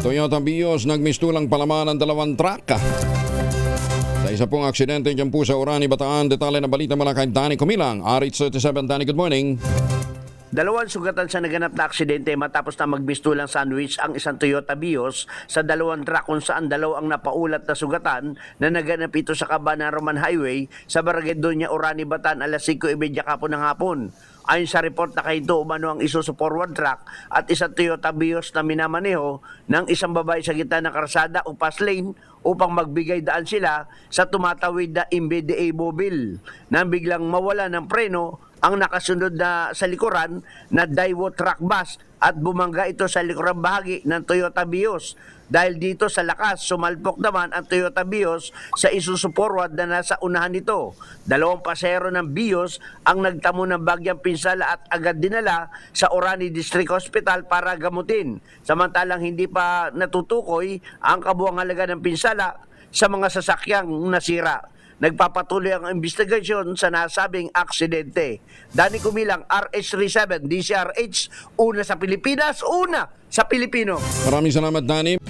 Toyota Vios nagmistulang palaman ng dalawang truck. Sa isa pong aksidente dyan po sa Orani, Bataan. Detalye na balita mula kay Danny Kumilang. RH37, Danny, good morning. Dalawang sugatan sa naganap na aksidente matapos na magbistulang sandwich ang isang Toyota Vios sa dalawang truck kung saan ang napaulat na sugatan na naganap ito sa Cabanan Roman Highway sa Barangay Doña Orani, Bataan alas 5:30 kapon ng hapon. Ayon sa report na kahinto umano ang Isuzu forward truck at isang Toyota Vios na minamaneho ng isang babae sa gitna ng karsada o pass lane upang magbigay daan sila sa tumatawid na MBDA mobile. Nang biglang mawala ng preno ang nakasunod na sa likuran na Daewoo truck bus at bumangga ito sa likurang bahagi ng Toyota Vios. Dahil dito sa lakas, sumalpok naman ang Toyota Vios sa Isuzu forward na nasa unahan nito. Dalawang pasahero ng Vios ang nagtamo ng bagyang pinsala at agad dinala sa Orani District Hospital para gamutin. Samantalang hindi pa natutukoy ang kabuang halaga ng pinsala sa mga sasakyang nasira. Nagpapatuloy ang investigasyon sa nasabing aksidente. Danny Kumilang, RH37, DCRH, una sa Pilipinas, una sa Pilipino. Maraming salamat, Danny.